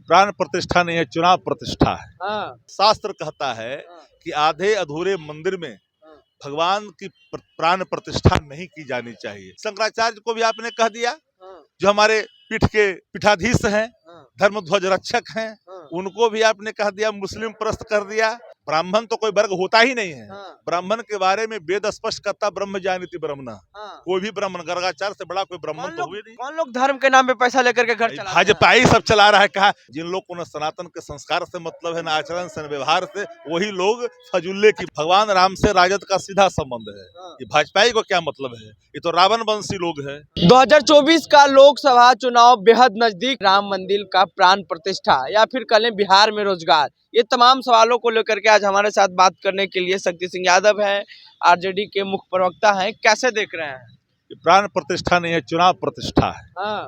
प्राण प्रतिष्ठा नहीं है, चुनाव प्रतिष्ठा है। हाँ, शास्त्र कहता है हाँ, कि आधे अधूरे मंदिर में हाँ, भगवान की प्राण प्रतिष्ठा नहीं की जानी चाहिए। शंकराचार्य को भी आपने कह दिया, हाँ, जो हमारे पीठ के पीठाधीश हैं, हाँ, धर्म ध्वज रक्षक हैं, हाँ, उनको भी आपने कह दिया, मुस्लिम प्रस्त कर दिया। ब्राह्मण तो कोई वर्ग होता ही नहीं है। हाँ, ब्राह्मण के बारे में वेद स्पष्ट करता, ब्रह्म ज्ञानिति ब्रह्मण। हाँ। कोई भी ब्राह्मण, गर्गाचार्य से बड़ा कोई ब्राह्मण तो हुए नहीं। कौन लोग धर्म के नाम पे पैसा लेकर के घर चलाते हैं? भाजपा ही सब चला रहा है। कहा जिन लोग को न सनातन के संस्कार से मतलब है, न आचरण से, न व्यवहार से, वही लोग फजुल्ले की। भगवान राम से राजद का सीधा संबंध है। हाँ। ये भाजपाई को क्या मतलब है? ये तो रावण वंशी लोग है। 2024 का लोकसभा चुनाव बेहद नजदीक। राम मंदिर का प्राण प्रतिष्ठा या फिर कह लें बिहार में रोजगार, ये तमाम सवालों को लेकर के आज हमारे साथ बात करने के लिए शक्ति सिंह यादव हैं, आरजेडी के मुख्य प्रवक्ता हैं। कैसे देख रहे हैं? ये प्राण प्रतिष्ठा नहीं है, चुनाव प्रतिष्ठा है। हाँ,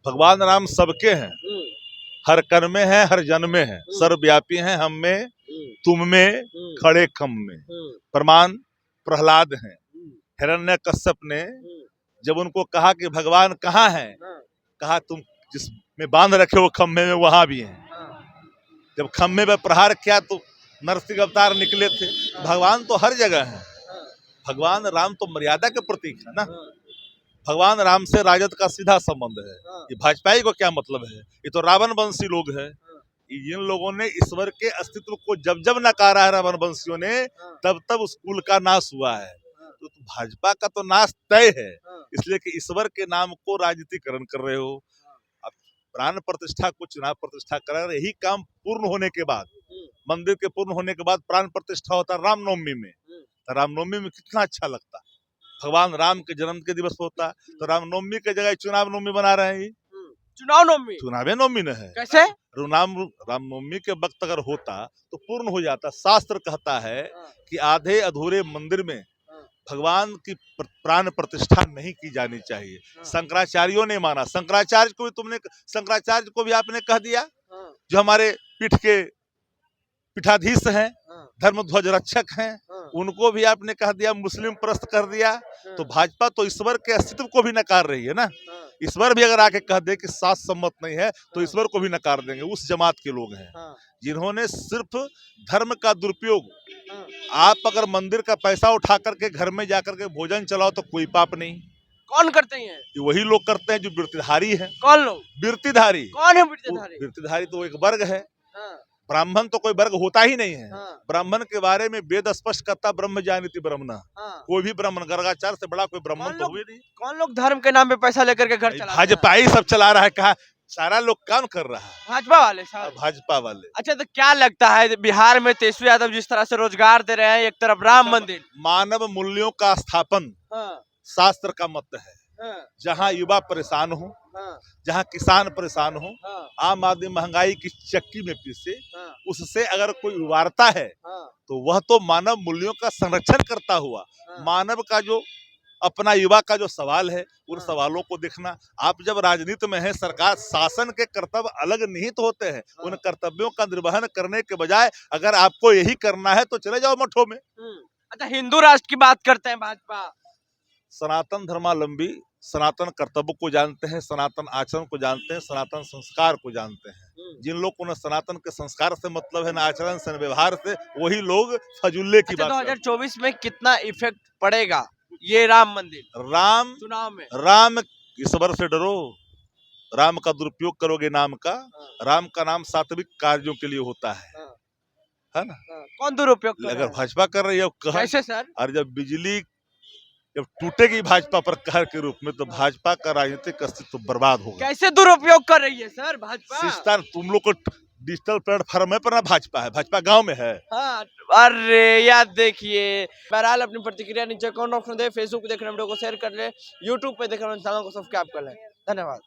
भगवान राम सबके हैं, हर कण में है, हर जन में है, सर्वव्यापी हैं, हम में, तुम में, खड़े खम में। प्रमाण प्रहलाद हैं। हिरण्यकश्यप ने जब उनको कहा कि भगवान कहाँ है, कहा तुम जिसमें बांध रखे हो खम्भे में, वहां भी हैं। जब खम्भे में प्रहार किया तो नरसिंह अवतार निकले थे। भगवान तो हर जगह है। भगवान राम तो मर्यादा के प्रतीक है ना। भगवान राम से राजद का सीधा संबंध है। ये भाजपाई को क्या मतलब है? ये तो रावण वंशी लोग है। इन लोगों ने ईश्वर के अस्तित्व को जब जब नकारा है रावण वंशियों ने, तब तब उस कुल का नाश हुआ है। तो भाजपा का तो नाश तय है, इसलिए कि ईश्वर के नाम को राजनीतिकरण कर रहे हो। अब प्राण प्रतिष्ठा को चुनाव प्रतिष्ठा कर रहे, यही काम पूर्ण होने के बाद, मंदिर के पूर्ण होने के बाद प्राण प्रतिष्ठा होता है रामनवमी में। तो रामनवमी में कितना अच्छा लगता। भगवान राम के जन्म के दिवस होता, तो रामनवमी के जगह चुनाव नवमी बना रहे हैं। चुनाव नवमी, चुनावे नवमी न है। कैसे? रामनवमी के वक्त अगर होता तो पूर्ण हो जाता। शास्त्र कहता है कि आधे अधूरे मंदिर में भगवान की प्राण प्रतिष्ठा नहीं की जानी चाहिए। शंकराचार्यों ने माना। शंकराचार्य को भी आपने कह दिया, जो हमारे पीठ के पीठाधीश हैं, धर्म ध्वज रक्षक हैं, उनको भी आपने कह दिया, मुस्लिम प्रस्त कर दिया। तो भाजपा तो ईश्वर के अस्तित्व को भी नकार रही है ना। ईश्वर भी अगर आके कह दे कि शास्त्र सम्मत नहीं है, तो ईश्वर को भी नकार देंगे। उस जमात के लोग हैं जिन्होंने सिर्फ धर्म का दुरुपयोग। आप अगर मंदिर का पैसा उठा करके घर में जाकर के भोजन चलाओ तो कोई पाप नहीं। कौन करते हैं? वही लोग करते हैं जो वृत्तिधारी है। कौन लोग? वृत्तिधारी। कौन है वृत्तिधारी? वृत्तिधारी तो एक वर्ग है। ब्राह्मण तो कोई वर्ग होता ही नहीं है। ब्राह्मण के बारे में वेद स्पष्ट करता, ब्रह्म ज्ञानिति ब्रह्मण। कोई भी ब्राह्मण, गर्गाचार्य से बड़ा कोई ब्राह्मण तो हुए नहीं। कौन लोग धर्म के नाम पे पैसा लेकर के घर चलाते हैं? भाजपा ही सब चला रहा है। कहा सारा लोग काम कर रहा है, भाजपा वाले साहब। भाजपा वाले। अच्छा, तो क्या लगता है बिहार में तेजस्वी यादव जिस तरह से रोजगार दे रहे हैं, एक तरफ राम मंदिर, मानव मूल्यों का स्थापन शास्त्र का मत है। जहाँ युवा परेशान हो, जहाँ किसान परेशान हो, आम आदमी महंगाई की चक्की में पीसे, उससे अगर कोई उबारता है तो वह तो मानव मूल्यों का संरक्षण करता हुआ, मानव का जो अपना युवा का जो सवाल है, उन सवालों को देखना। आप जब राजनीति में है, सरकार शासन के कर्तव्य अलग निहित होते हैं। उन कर्तव्यों का निर्वहन करने के बजाय अगर आपको यही करना है तो चले जाओ मठों में। अच्छा, हिंदू राष्ट्र की बात करते हैं भाजपा। सनातन धर्मावलंबी सनातन कर्तव्य को जानते हैं, सनातन आचरण को जानते हैं, सनातन संस्कार को जानते हैं। जिन लोग को न सनातन के संस्कार से मतलब है, न आचरण से, न व्यवहार से, वही लोग फजुल्ले की बात। 2024 में कितना इफेक्ट पड़ेगा ये राम मंदिर, राम चुनाव में? राम ईश्वर से डरो। राम का दुरुपयोग करोगे नाम का। राम का नाम सात्विक कार्यों के लिए होता है ना। कौन दुरुपयोग कर रहा है? अगर भाजपा कर रही है, कैसे सर? और जब बिजली जब टूटेगी भाजपा पर कहर के रूप में, तो भाजपा का राजनीतिक अस्तित्व बर्बाद होगा। कैसे दुरुपयोग कर रही है सर भाजपा? सिस्टम तुम लोग को डिजिटल प्लेटफॉर्म है पर ना भाजपा है, भाजपा गांव में है। हाँ, अरे यार देखिए, बहरहाल अपनी प्रतिक्रिया नीचे कमेंट ऑप्शन दे, फेसबुक पे देख रहे वीडियो को शेयर कर ले, यूट्यूब पे देख रहे चैनल को सब्सक्राइब कर ले। धन्यवाद।